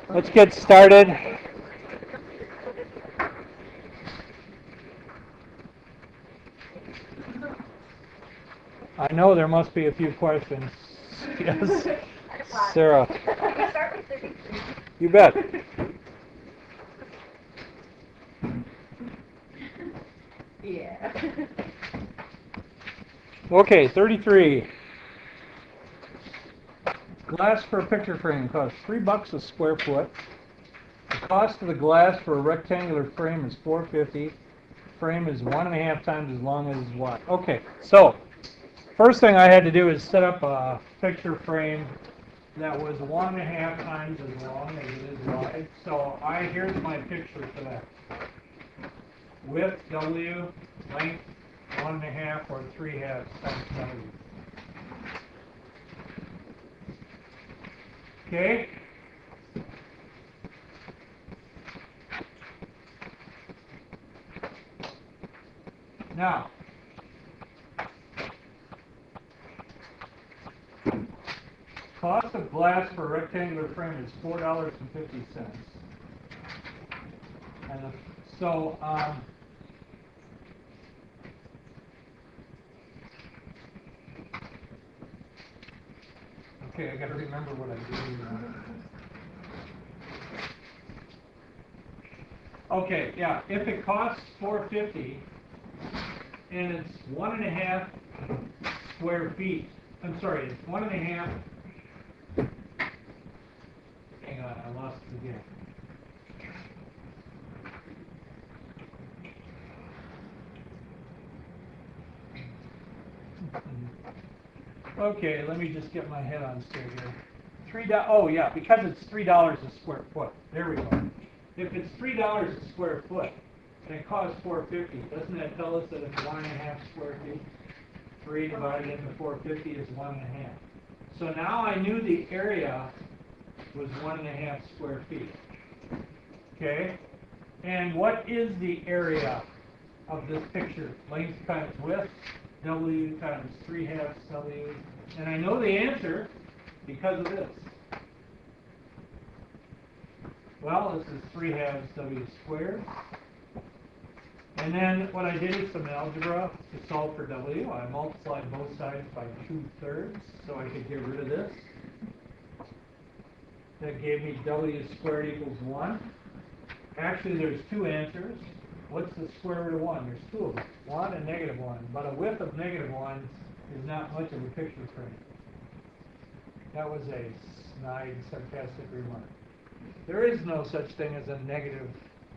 Let's get started. I know there must be a few questions. Yes, Sarah. Can we start with 33? You bet. Yeah. Okay, 33. Glass for a picture frame costs $3 a square foot. The cost of the glass for a rectangular frame is $4.50. Frame is 1.5 times as long as what? Okay, so first thing I had to do is set up a picture frame that was 1.5 times as long as it is wide. So here's my picture for that. Width W, length 1.5 or 3/2 times W. Okay. Now, cost of glass for a rectangular frame is $4.50. And so, okay, I got to remember what I did here. Okay, yeah, if it costs $4.50 and it's 1.5 square feet, I'm sorry, it's 1.5. Hang on, I lost it again. Okay, let me just get my head on straight here. Oh yeah, because it's $3 a square foot. There we go. If it's $3 a square foot and it costs $4.50, doesn't that tell us that it's 1.5 square feet? 3 divided into 450 is 1.5. So now I knew the area was 1.5 square feet. Okay? And what is the area of this picture? Length times width, W times 3/2 W. And I know the answer because of this. Well, this is 3/2 W squared. And then what I did is some algebra to solve for W. I multiplied both sides by 2/3 so I could get rid of this. That gave me W squared equals 1. Actually, there's two answers. What's the square root of 1? There's two of them, 1 and -1. But a width of -1 is not much of a picture frame. That was a snide, sarcastic remark. There is no such thing as a negative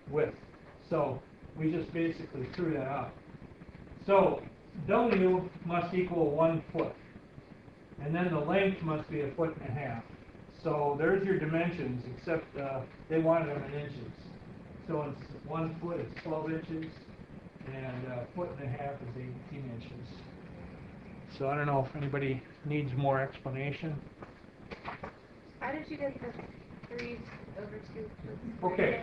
width. So we just basically threw that out. So W must equal 1 foot. And then the length must be 1.5 feet. So there's your dimensions, except they wanted them in inches. So it's 1 foot is 12 inches, and 1.5 feet is 18 inches. So I don't know if anybody needs more explanation. How did you get the 3/2? Okay,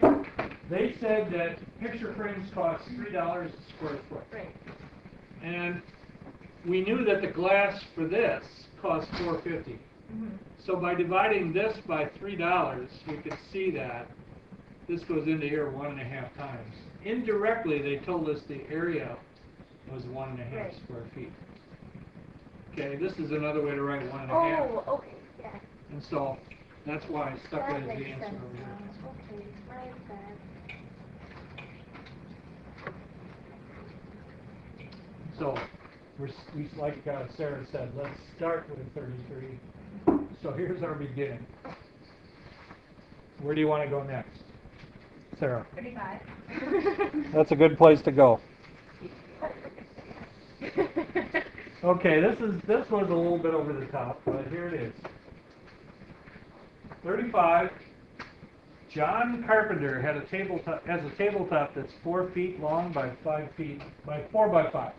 they said that picture frames cost $3 a square foot. Right. And we knew that the glass for this cost $4.50. So by dividing this by $3, we could see that this goes into here 1.5 times. Indirectly, they told us the area was 1.5 square feet. Okay, this is another way to write 1.5. Oh, okay, yeah. And so that's why I stuck That it as the makes answer sense over here. now. Okay, my bad. So, like Sarah said, let's start with 33. So here's our beginning. Where do you want to go next, Sarah? 35. That's a good place to go. Okay, this was a little bit over the top, but here it is. 35. John Carpenter has a tabletop that's 4 feet long by 4 by 5,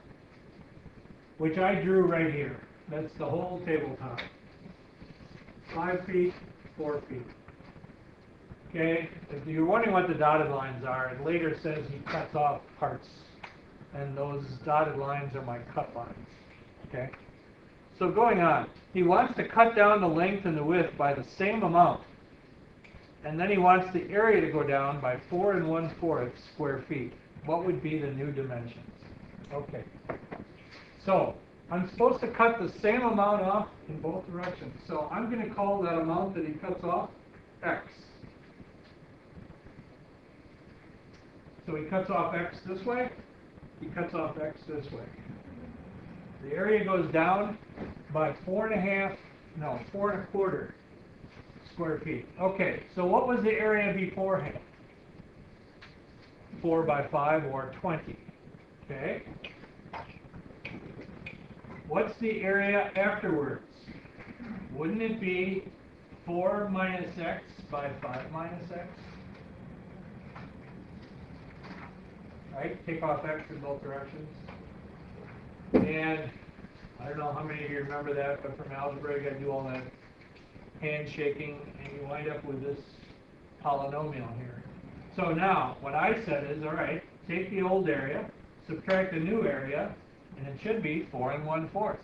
which I drew right here. That's the whole tabletop. 5 feet, 4 feet. Okay, if you're wondering what the dotted lines are, it later says he cuts off parts, and those dotted lines are my cut lines. Okay, so going on, he wants to cut down the length and the width by the same amount. and then he wants the area to go down by 4 1/4 square feet. What would be the new dimensions? Okay. So I'm supposed to cut the same amount off in both directions. So I'm going to call that amount that he cuts off x. So he cuts off x this way, he cuts off x this way. The area goes down by 4 1/4 square feet. Okay, so what was the area beforehand? 4 by 5 or 20. Okay. What's the area afterwards? Wouldn't it be 4 minus x by 5 minus x? Right? Take off x in both directions. And I don't know how many of you remember that, but from algebra, you got to do all that handshaking, and you wind up with this polynomial here. So now, what I said is, all right, take the old area, subtract the new area, and it should be 4 1/4.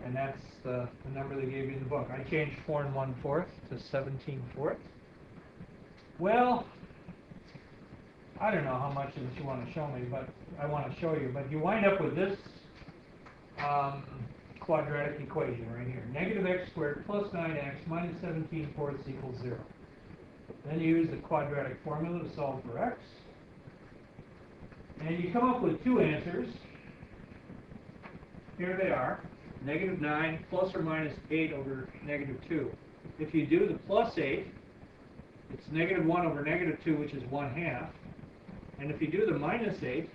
And that's the number they gave you in the book. I changed 4 1/4 to 17/4. Well, I don't know how much of this you want to show me, but I want to show you. But you wind up with this quadratic equation right here. Negative x squared plus 9x minus 17/4 equals 0. Then you use the quadratic formula to solve for x. And you come up with two answers. Here they are. Negative 9 plus or minus 8 over negative 2. If you do the plus 8, it's negative 1 over negative 2, which is 1/2. And if you do the minus 8,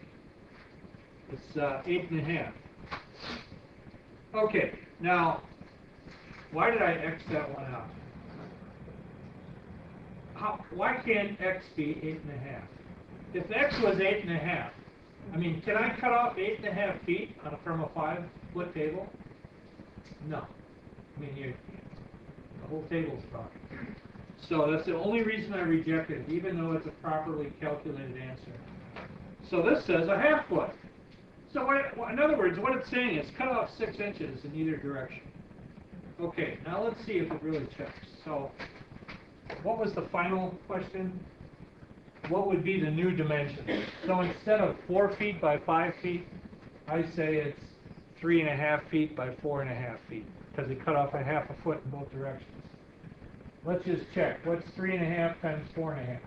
it's 8 1/2. Okay, now, why did I X that one out? Why can't X be 8 1/2? If X was 8 1/2, I mean, can I cut off 8 1/2 feet from a 5-foot table? No. I mean, the whole table's gone. So that's the only reason I rejected it, even though it's a properly calculated answer. So this says a 1/2 foot. So in other words, what it's saying is cut off 6 inches in either direction. Okay, now let's see if it really checks. So what was the final question? What would be the new dimension? So instead of 4 feet by 5 feet, I say it's 3 1/2 feet by 4 1/2 feet, because it cut off a 1/2 foot in both directions. Let's just check. What's 3 1/2 times 4 1/2?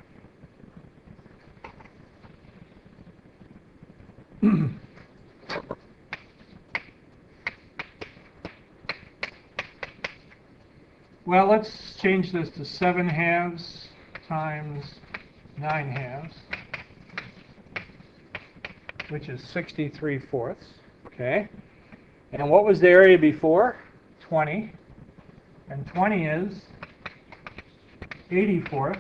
Well, let's change this to 7 halves times 9 halves, which is 63/4. Okay. And what was the area before? 20. And 20 is 80/4.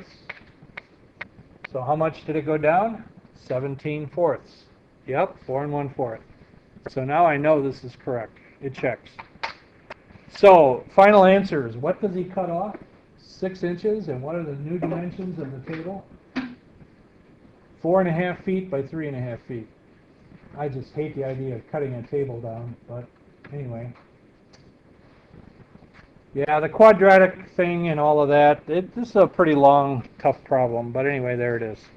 So how much did it go down? 17/4. Yep, 4 1/4. So now I know this is correct. It checks. So, final answers. What does he cut off? 6 inches. And what are the new dimensions of the table? 4 1/2 feet by 3 1/2 feet. I just hate the idea of cutting a table down, but anyway. Yeah, the quadratic thing and all of that, this is a pretty long, tough problem. But anyway, there it is.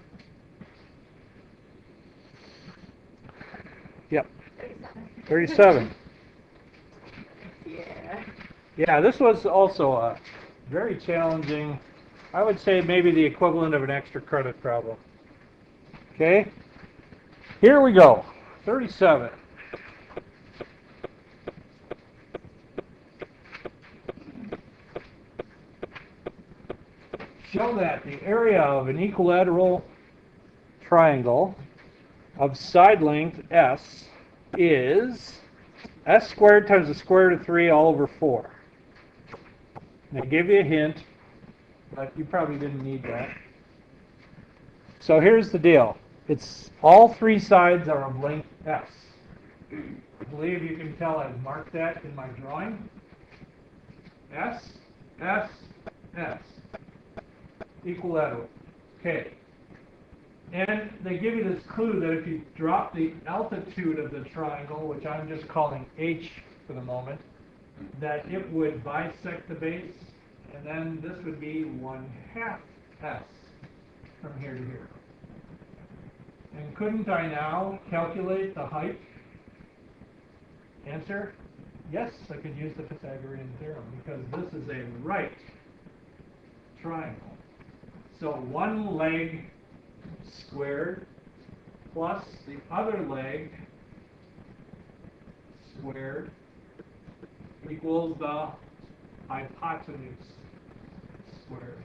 Yep. 37. Yeah, this was also a very challenging, I would say maybe the equivalent of an extra credit problem. Okay, here we go, 37. Show that the area of an equilateral triangle of side length S is S squared times the square root of 3 all over 4. They give you a hint, but you probably didn't need that. So here's the deal. It's all 3 sides are of length S. I believe you can tell I've marked that in my drawing. S, S, S. Equilateral. Okay. And they give you this clue that if you drop the altitude of the triangle, which I'm just calling H for the moment, that it would bisect the base and then this would be 1/2 s from here to here. And couldn't I now calculate the height? Answer, yes, I could use the Pythagorean theorem because this is a right triangle. So one leg squared plus the other leg squared equals the hypotenuse squared.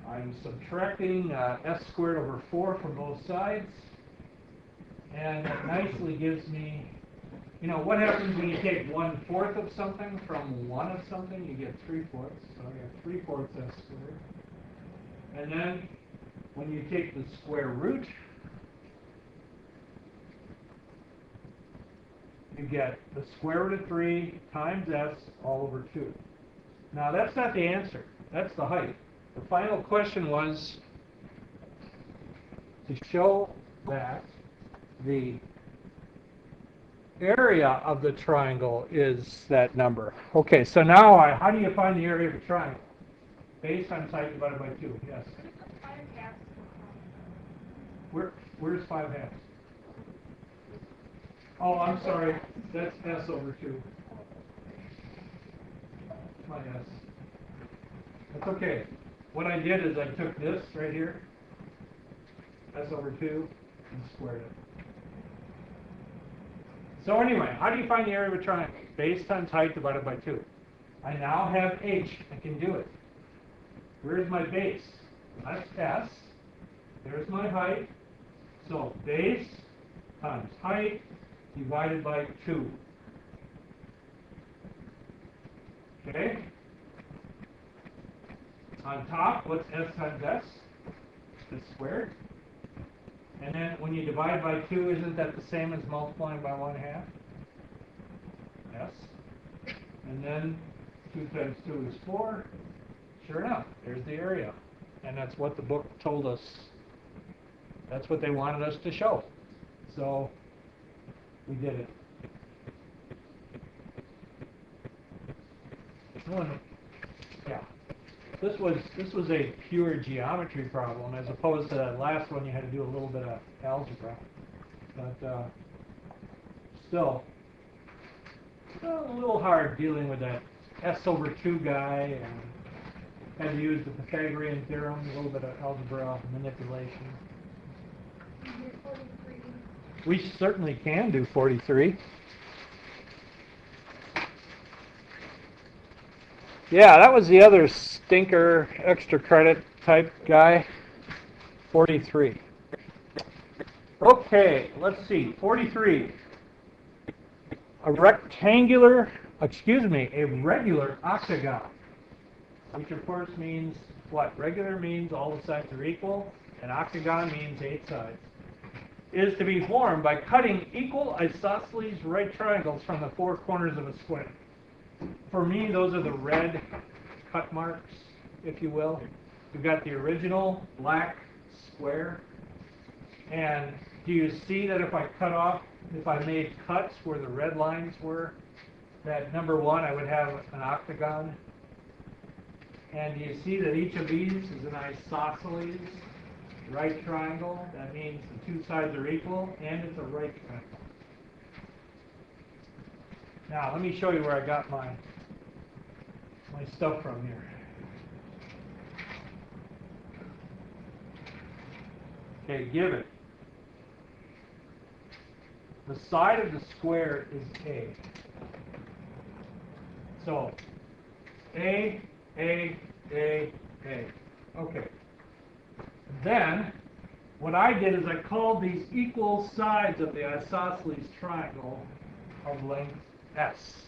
I'm subtracting s squared over 4 from both sides, and it nicely gives me, you know, what happens when you take 1/4 of something from 1 of something? You get 3/4, so I have 3/4 s squared. And then when you take the square root, you get the square root of 3 times s all over 2. Now that's not the answer, that's the height. The final question was to show that the area of the triangle is that number. Okay, so now how do you find the area of a triangle? Base times height divided by 2, yes. Where's 5/2? Oh, I'm sorry, that's s over 2. My s. That's okay. What I did is I took this right here, s over 2, and squared it. So anyway, how do you find the area of a triangle? Base times height divided by 2. I now have h. I can do it. Where's my base? That's s. There's my height. So base times height divided by 2. Okay? On top, what's s times s? S squared. And then when you divide by 2, isn't that the same as multiplying by 1/2? Yes. And then 2 times 2 is 4. Sure enough, there's the area. And that's what the book told us. That's what they wanted us to show. So we did it. Yeah. This was a pure geometry problem, as opposed to that last one you had to do a little bit of algebra. But still, a little hard dealing with that s over 2 guy, and had to use the Pythagorean theorem, a little bit of algebra manipulation. We certainly can do 43. Yeah, that was the other stinker, extra credit type guy. 43. Okay, let's see. 43. A regular octagon, which of course means what? Regular means all the sides are equal, and octagon means 8 sides, is to be formed by cutting equal isosceles right triangles from the 4 corners of a square. For me, those are the red cut marks, if you will. We've got the original black square. And do you see that if I made cuts where the red lines were, that number 1, I would have an octagon? And do you see that each of these is an isosceles right triangle? That means the 2 sides are equal, and it's a right triangle. Now, let me show you where I got my stuff from here. Okay, give it. The side of the square is A. So, A. Okay. Then, what I did is I called these equal sides of the isosceles triangle of length S.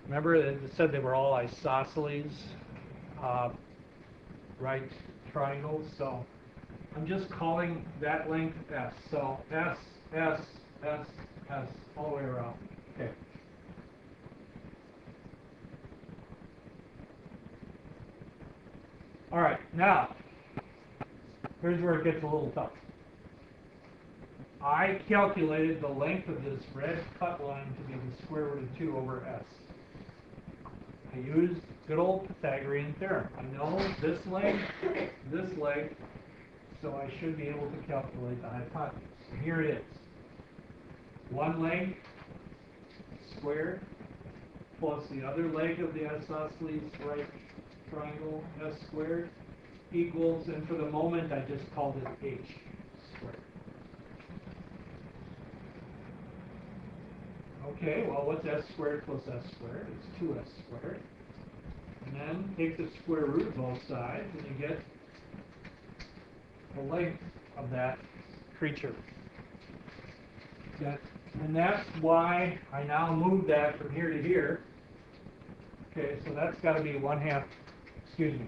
Remember, it said they were all isosceles, right triangles. So I'm just calling that length S. So S, S, S, S, all the way around. Okay. All right, now, here's where it gets a little tough. I calculated the length of this red cut line to be the square root of 2 over S. I use good old Pythagorean theorem. I know this leg, so I should be able to calculate the hypotenuse. And here it is. One leg squared plus the other leg of the isosceles right triangle s squared equals, and for the moment I just called it h squared. Okay, well, what's s squared plus s squared? It's 2s squared. And then take the square root of both sides, and you get the length of that creature. And that's why I now move that from here to here. Okay, so that's got to be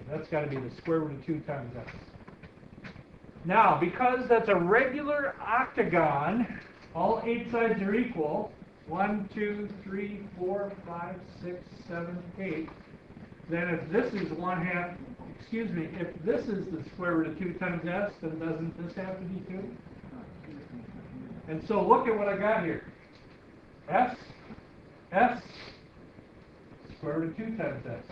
that's got to be the square root of 2 times s. Now, because that's a regular octagon, all 8 sides are equal. 1, 2, 3, 4, 5, 6, 7, 8. Then if this is if this is the square root of 2 times s, then doesn't this have to be 2? And so look at what I got here. S, square root of 2 times s.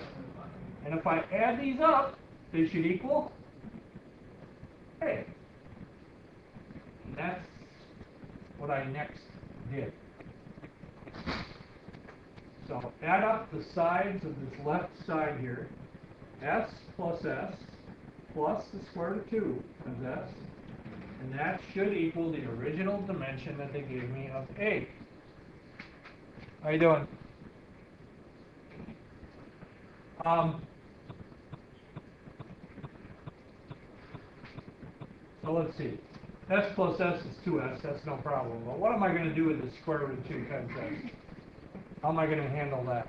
And if I add these up, they should equal a. And that's what I next did. So add up the sides of this left side here. S plus the square root of 2 times s. And that should equal the original dimension that they gave me of a. How you doing? So let's see. S plus s is 2s, that's no problem. But what am I going to do with the square root of 2 times s? How am I going to handle that?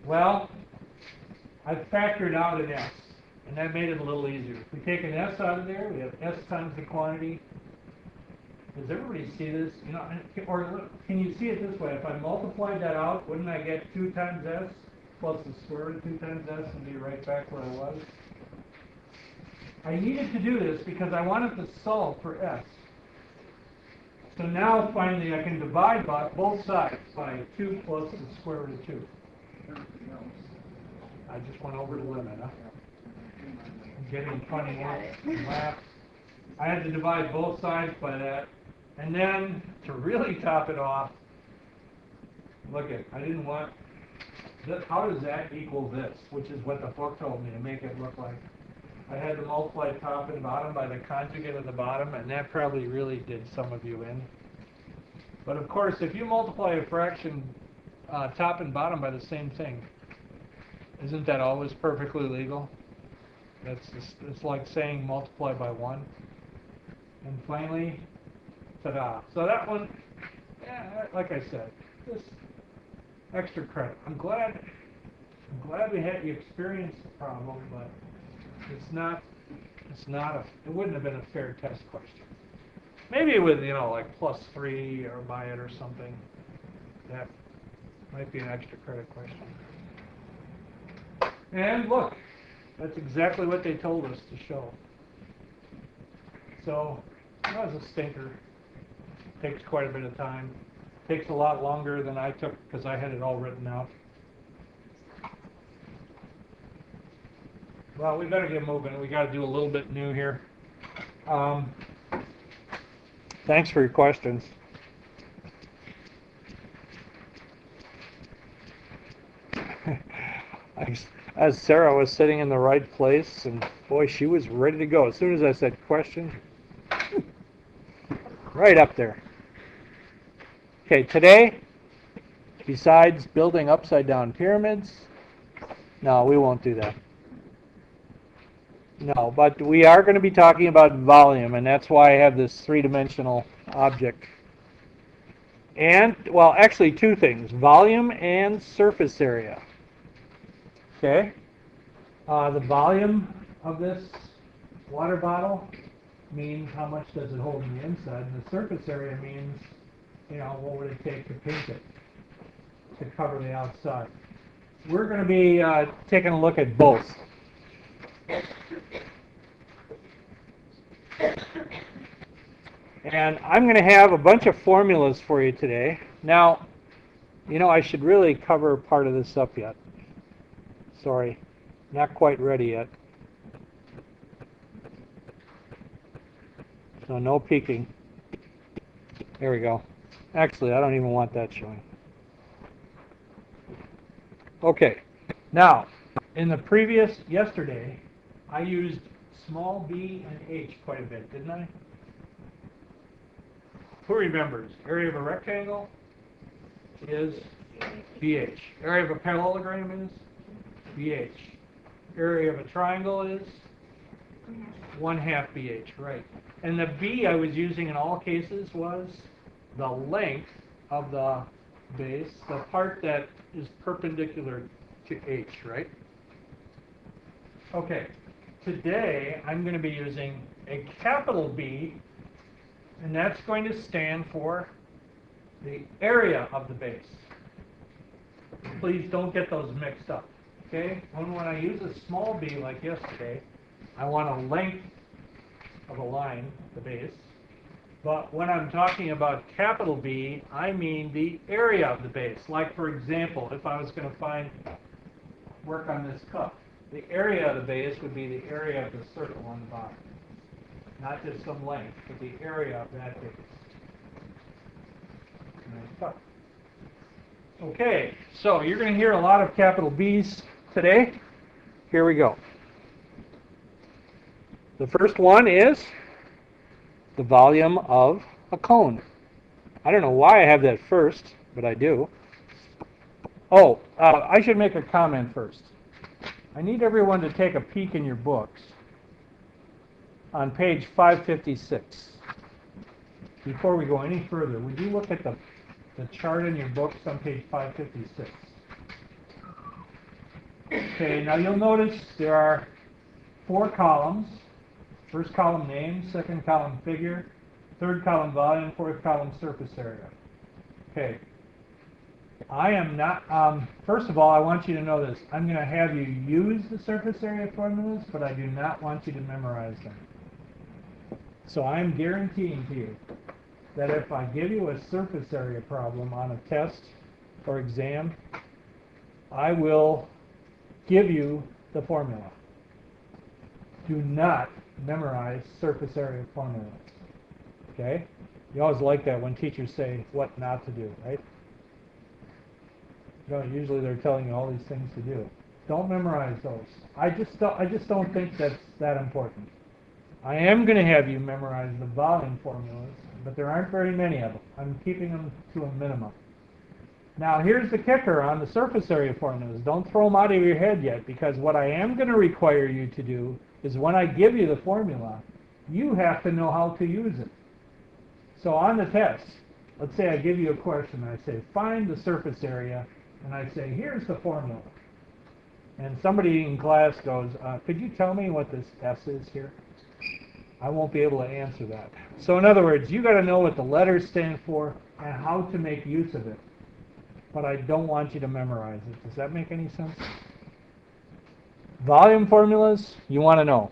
Well, I've factored out an s, and that made it a little easier. If we take an s out of there, we have s times the quantity. Does everybody see this? You know, or can you see it this way? If I multiplied that out, wouldn't I get 2 times s plus the square root of 2 times s and be right back where I was? I needed to do this because I wanted to solve for s. So now finally I can divide by both sides by 2 plus the square root of 2. I just went over the limit, huh? I'm getting funny laughs. I had to divide both sides by that. And then to really top it off, look at, I didn't want, how does that equal this? Which is what the book told me to make it look like. I had to multiply top and bottom by the conjugate of the bottom, and that probably really did some of you in. But of course, if you multiply a fraction top and bottom by the same thing, isn't that always perfectly legal? It's like saying multiply by 1. And finally, ta-da. So that one, yeah, like I said, just extra credit. I'm glad we had you experience the problem, but it wouldn't have been a fair test question. Maybe with, like +3 or by it or something. That might be an extra credit question. And look, that's exactly what they told us to show. So, that was a stinker. Takes quite a bit of time. Takes a lot longer than I took because I had it all written out. Well, we better get moving. We got to do a little bit new here. Thanks for your questions. As Sarah was sitting in the right place, and boy, she was ready to go. As soon as I said question, right up there. Okay, today, besides building upside-down pyramids, no, we won't do that. No, but we are going to be talking about volume, and that's why I have this three-dimensional object. And, well, actually two things, volume and surface area. Okay? The volume of this water bottle means how much does it hold on the inside, and the surface area means, what would it take to paint it, to cover the outside. We're going to be taking a look at both. And I'm going to have a bunch of formulas for you today. Now, I should really cover part of this up yet. Sorry, not quite ready yet. So no peeking. There we go. Actually, I don't even want that showing. Okay, now, in the previous, yesterday, I used small b and h quite a bit, didn't I? Who remembers? Area of a rectangle is BH. Area of a parallelogram is BH. Area of a triangle is 1/2 BH, right. And the B I was using in all cases was the length of the base, the part that is perpendicular to H, right? Okay, today I'm going to be using a capital B, and that's going to stand for the area of the base. Please don't get those mixed up, okay? When I use a small b like yesterday, I want a length of a line, the base. But when I'm talking about capital B, I mean the area of the base. Like, for example, if I was going to work on this cup, the area of the base would be the area of the circle on the bottom. Not just some length, but the area of that base. Nice cup. Okay, so you're going to hear a lot of capital B's today. Here we go. The first one is the volume of a cone. I don't know why I have that first, but I do. Oh, I should make a comment first. I need everyone to take a peek in your books on page 556. Before we go any further, would you look at the chart in your books on page 556? Okay, now you'll notice there are 4 columns. First column name, second column figure, third column volume, fourth column surface area. Okay. I am not, first of all, I want you to know this. I'm going to have you use the surface area formulas, but I do not want you to memorize them. So I'm guaranteeing to you that if I give you a surface area problem on a test or exam, I will give you the formula. Do not memorize surface area formulas. Okay? You always like that when teachers say what not to do, right? You know, usually they're telling you all these things to do. Don't memorize those. I just don't think that's that important. I am going to have you memorize the volume formulas, but there aren't very many of them. I'm keeping them to a minimum. Now, here's the kicker on the surface area formulas. Don't throw them out of your head yet, because what I am going to require you to do is when I give you the formula, you have to know how to use it. So on the test, let's say I give you a question. I say, find the surface area, and I say, here's the formula. And somebody in class goes, could you tell me what this S is here? I won't be able to answer that. So in other words, you got to know what the letters stand for and how to make use of it. But I don't want you to memorize it. Does that make any sense? Volume formulas, you want to know.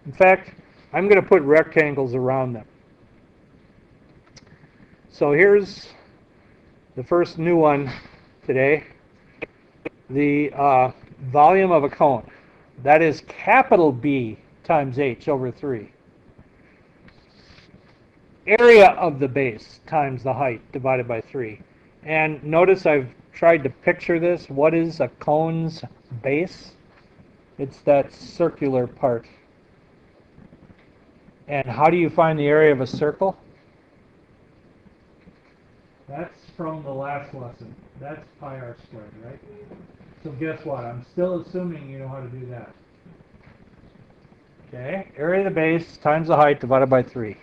In fact, I'm going to put rectangles around them. So here's the first new one today. The volume of a cone. That is capital B times H over 3. Area of the base times the height divided by 3. And notice I've tried to picture this. What is a cone's base? It's that circular part. And how do you find the area of a circle? That's from the last lesson. That's pi r squared, right? So guess what? I'm still assuming you know how to do that. Okay, area of the base times the height divided by 3.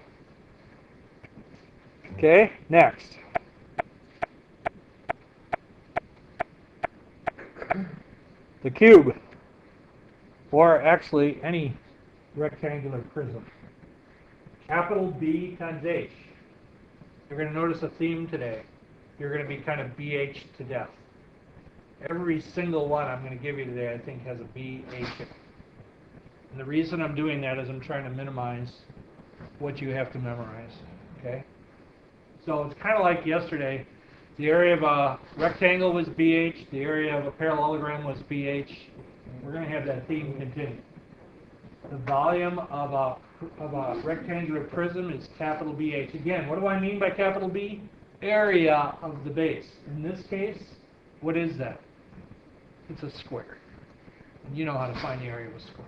Okay, next. The cube, or actually any rectangular prism. Capital B times H. You're going to notice a theme today. You're going to be kind of BH to death. Every single one I'm going to give you today, I think, has a BH. And the reason I'm doing that is I'm trying to minimize what you have to memorize. Okay? So it's kind of like yesterday. The area of a rectangle was BH. The area of a parallelogram was BH. We're going to have that theme continue. The volume of a rectangular prism is capital BH. Again, what do I mean by capital B? Area of the base. In this case, what is that? It's a square. And you know how to find the area of a square.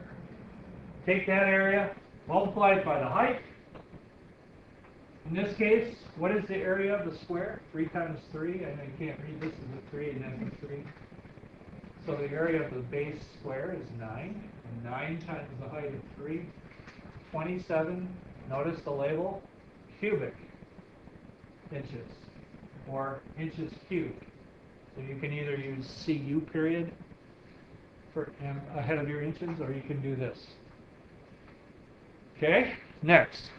Take that area, multiply it by the height. In this case, what is the area of the square? 3 times 3. I know you can't read this as a 3 and then a 3. So the area of the base square is 9. And 9 times the height of 3, 27. Notice the label, cubic inches, or inches cubed. So you can either use CU period for ahead of your inches, or you can do this. Okay, next.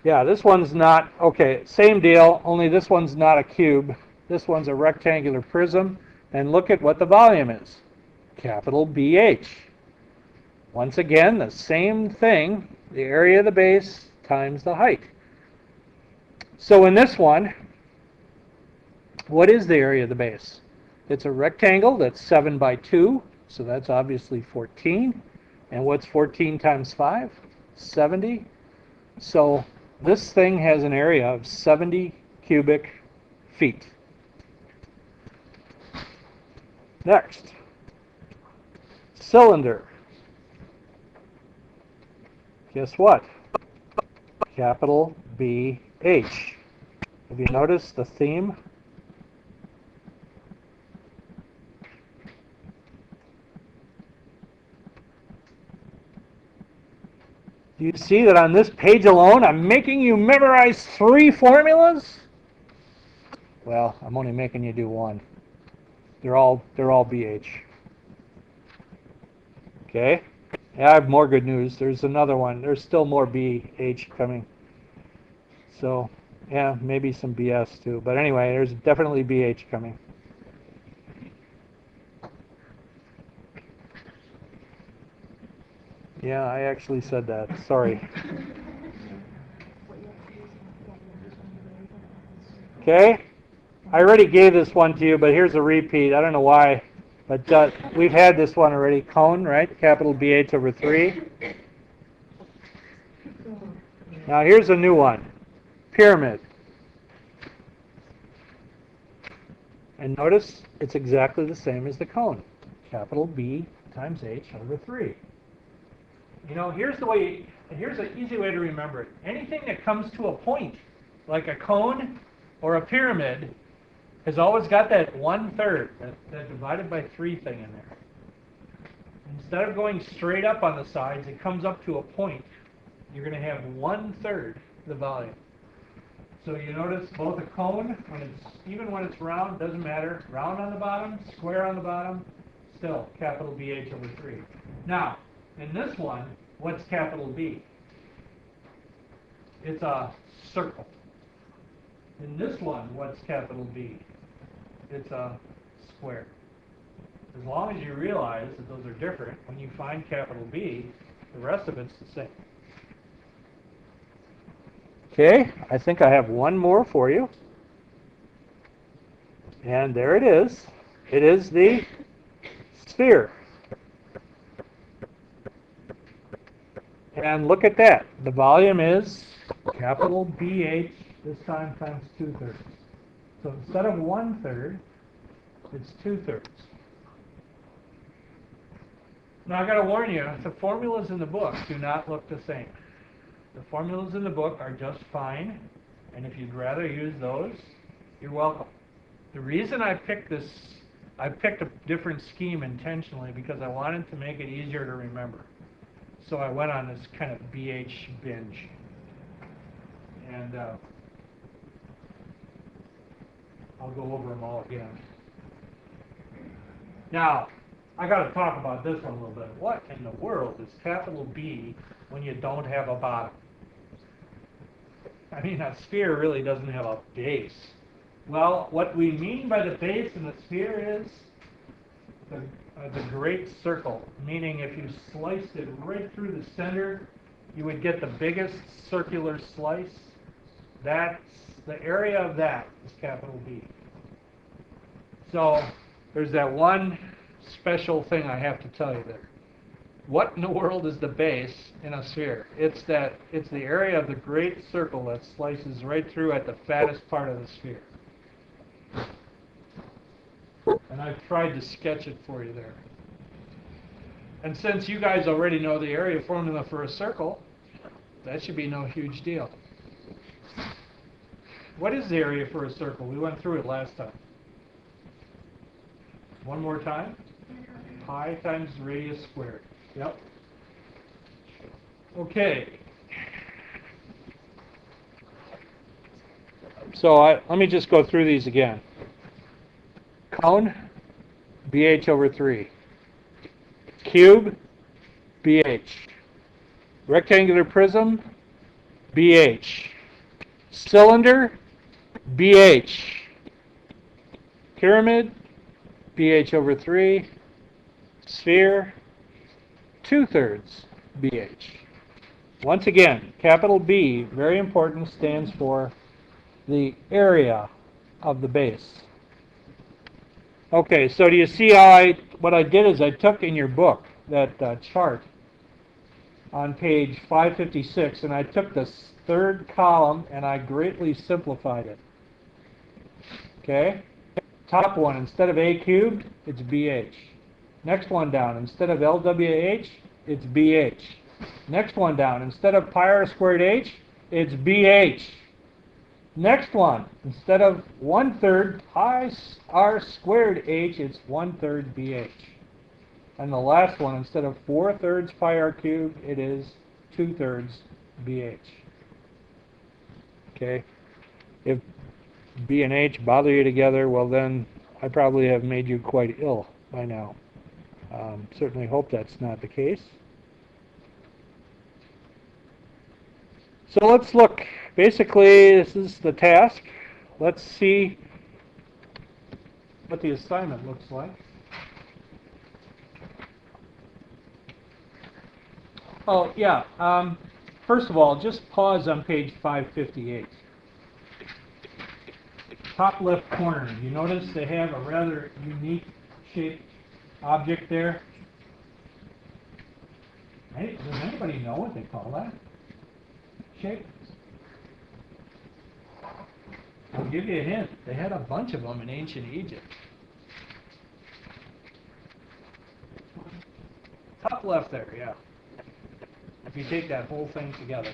Yeah, this one's not, okay, same deal, only this one's not a cube. This one's a rectangular prism. And look at what the volume is. Capital BH. Once again, the same thing, the area of the base times the height. So in this one, what is the area of the base? It's a rectangle that's 7 by 2, so that's obviously 14. And what's 14 times 5? 70. So this thing has an area of 70 cubic feet. Next, cylinder. Guess what? Capital BH. Have you noticed the theme? Do you see that on this page alone, I'm making you memorize 3 formulas? Well, I'm only making you do 1. They're all BH. Okay? Yeah, I have more good news. There's another one. There's still more BH coming. So, yeah, maybe some BS too. But anyway, there's definitely BH coming. Yeah, I actually said that. Sorry. Okay? I already gave this one to you, but here's a repeat. I don't know why, but we've had this one already. Cone, right? Capital BH over 3. Now here's a new one. Pyramid. And notice it's exactly the same as the cone. Capital B times H over 3. You know, here's an easy way to remember it. Anything that comes to a point, like a cone or a pyramid, has always got that 1/3, that divided by 3 thing in there. Instead of going straight up on the sides, it comes up to a point. You're going to have 1/3 the volume. So you notice both a cone, even when it's round, doesn't matter. Round on the bottom, square on the bottom, still capital BH over 3. Now, in this one, what's capital B? It's a circle. In this one, what's capital B? It's a square. As long as you realize that those are different, when you find capital B, the rest of it's the same. Okay, I think I have one more for you. And there it is. It is the sphere. And look at that. The volume is capital BH, this time times 2/3. So instead of 1/3, it's 2/3. Now I got to warn you, the formulas in the book do not look the same. The formulas in the book are just fine, and if you'd rather use those, you're welcome. The reason I picked a different scheme intentionally because I wanted to make it easier to remember. So I went on this kind of BH binge. And I'll go over them all again. Now, I got to talk about this one a little bit. What in the world is capital B when you don't have a bottom? I mean, a sphere really doesn't have a base. Well, what we mean by the base in the sphere is the great circle, meaning if you sliced it right through the center, you would get the biggest circular slice. That's the area of that is capital B. So there's that one special thing I have to tell you there. What in the world is the base in a sphere? It's the area of the great circle that slices right through at the fattest part of the sphere. And I've tried to sketch it for you there. And since you guys already know the area formula for a circle, that should be no huge deal. What is the area for a circle? We went through it last time. One more time. Pi times radius squared. Yep. Okay. So let me just go through these again. Cone, BH over 3. Cube, BH. Rectangular prism, BH. Cylinder, BH. Pyramid, BH over 3. Sphere, 2/3 BH. Once again, capital B, very important, stands for the area of the base. Okay, so do you see how what I did is I took in your book that chart on page 556 and I took this third column and I greatly simplified it. Okay? Top one, instead of A cubed, it's BH. Next one down, instead of LWH, it's BH. Next one down, instead of pi r squared h, it's BH. Next one, instead of 1/3 pi r squared h, it's 1/3 BH. And the last one, instead of 4/3 pi r cubed, it is 2/3 BH. Okay? If B and H bother you together, well then, I probably have made you quite ill by now. Certainly hope that's not the case. So let's look. Basically, this is the task. Let's see what the assignment looks like. Oh, yeah. First of all, just pause on page 558. Top left corner. You notice they have a rather unique shaped object there. Hey, does anybody know what they call that shape? I'll give you a hint. They had a bunch of them in ancient Egypt. Top left there, yeah. If you take that whole thing together.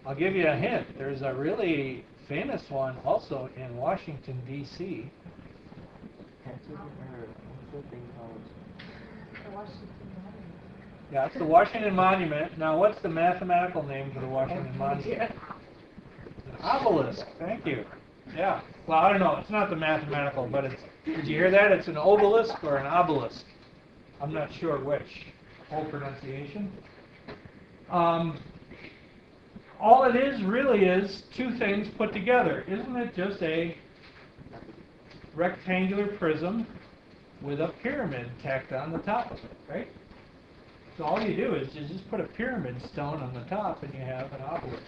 I'll give you a hint. There's a really famous one also in Washington, D.C. Yeah, it's the Washington Monument. Now, what's the mathematical name for the Washington Monument? An obelisk. Thank you. Yeah. Well, I don't know. It's not the mathematical, but it's. Did you hear that? It's an obelisk or an obelisk. I'm not sure which. Whole pronunciation. All it is really is two things put together. Isn't it just a rectangular prism with a pyramid tacked on the top of it, right? So all you do is you just put a pyramid stone on the top and you have an obelisk.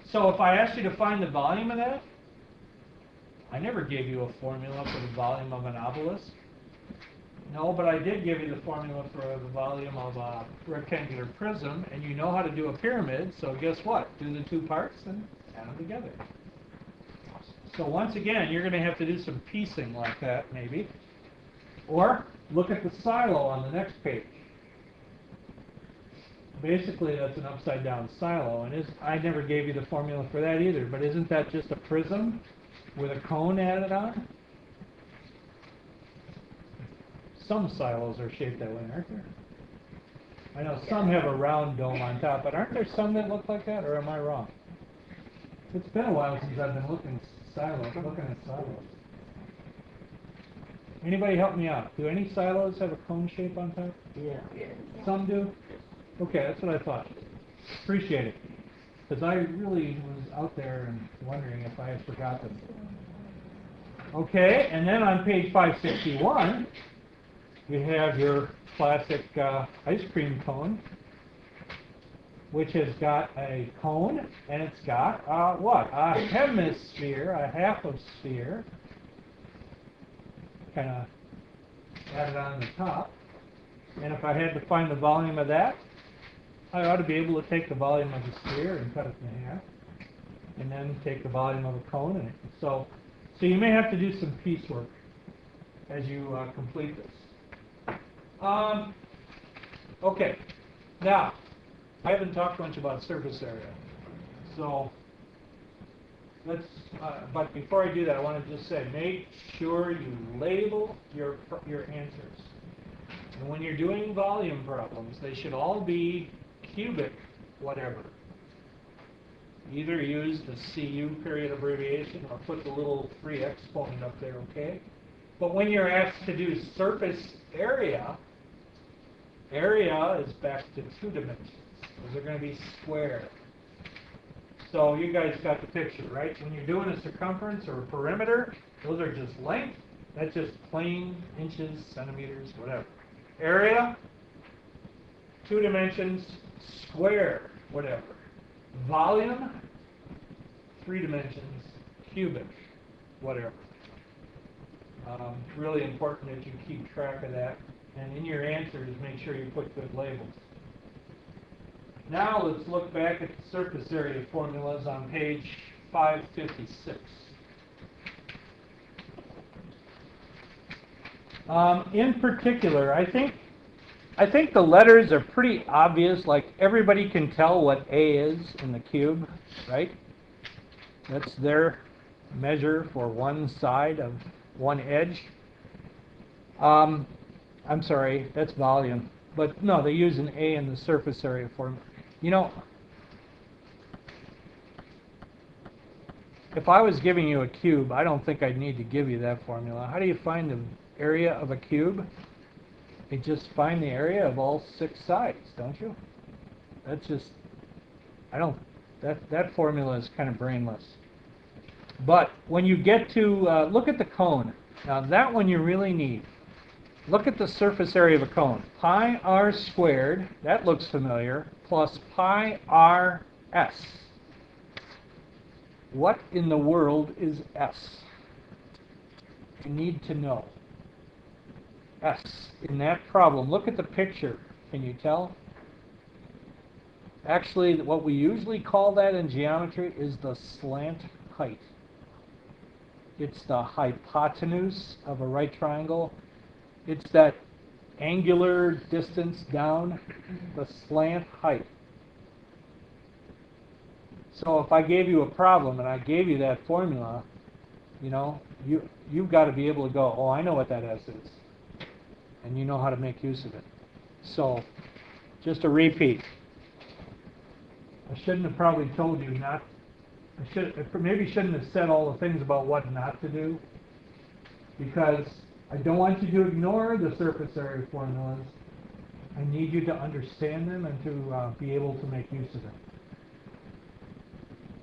So if I asked you to find the volume of that, I never gave you a formula for the volume of an obelisk. No, but I did give you the formula for the volume of a rectangular prism, and you know how to do a pyramid, so guess what? Do the two parts and add them together. So once again, you're going to have to do some piecing like that, maybe. Or look at the silo on the next page. Basically, that's an upside-down silo, and I never gave you the formula for that either, but isn't that just a prism with a cone added on? Some silos are shaped that way, aren't there? I know some have a round dome on top, but aren't there some that look like that, or am I wrong? It's been a while since I've been looking at silos. Anybody help me out? Do any silos have a cone shape on top? Yeah. Some do? Okay, that's what I thought. Appreciate it. Because I really was out there and wondering if I had forgotten. Okay, and then on page 561, you have your classic ice cream cone. which has got a cone, and it's got what? A hemisphere, a half of sphere. Kind of add it on the top. And if I had to find the volume of that, I ought to be able to take the volume of the sphere and cut it in half, and then take the volume of a cone. And so you may have to do some piecework as you complete this. Okay, now, I haven't talked much about surface area. So let's, but before I do that, I want to just say, make sure you label your answers. And when you're doing volume problems, they should all be cubic whatever. Either use the CU period abbreviation or put the little 3 exponent up there, okay? But when you're asked to do surface area, area is back to 2 dimensions. Those are going to be square. So you guys got the picture, right? When you're doing a circumference or a perimeter, those are just length. That's just plane, inches, centimeters, whatever. Area, 2 dimensions, square, whatever. Volume, 3 dimensions, cubic, whatever. Really important that you keep track of that. And in your answers, make sure you put good labels. Now let's look back at the surface area formulas on page 556. In particular, I think the letters are pretty obvious. Like everybody can tell what A is in the cube, right? That's their measure for one side of one edge. I'm sorry, that's volume. But no, they use an A in the surface area formula. You know, if I was giving you a cube, I don't think I'd need to give you that formula. How do you find the area of a cube? You just find the area of all 6 sides, don't you? That's just, that formula is kind of brainless. But when you get to, look at the cone. Now that one you really need. Look at the surface area of a cone. Pi r squared, that looks familiar, plus pi r s. What in the world is s? You need to know. S in that problem. Look at the picture. Can you tell? Actually, what we usually call that in geometry is the slant height. It's the hypotenuse of a right triangle. It's that angular distance down, the slant height. So if I gave you a problem and I gave you that formula, you know, you've got to be able to go, oh, I know what that S is. And you know how to make use of it. So, just a repeat. I shouldn't have probably told you not, maybe shouldn't have said all the things about what not to do, because I don't want you to ignore the surface area formulas. I need you to understand them and to be able to make use of them.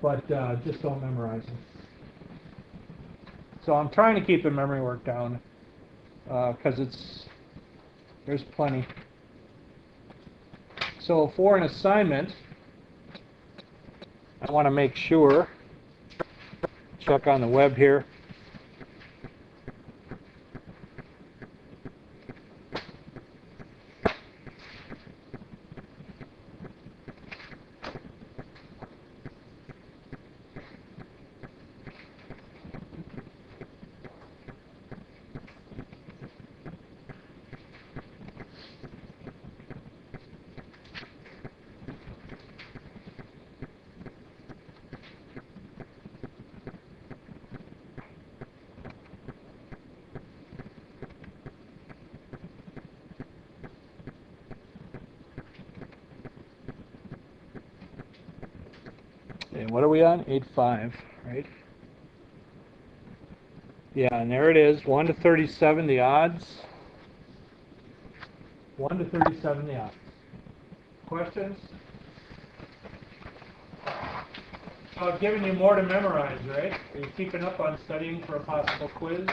But just don't memorize them. So I'm trying to keep the memory work down because there's plenty. So for an assignment, I want to make sure, check on the web here. And what are we on? 8.5, right? Yeah, and there it is, 1 to 37, the odds. 1 to 37, the odds. Questions? So I've given you more to memorize, right? Are you keeping up on studying for a possible quiz?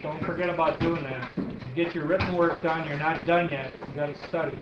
Don't forget about doing that. You get your written work done, you're not done yet. You got to study.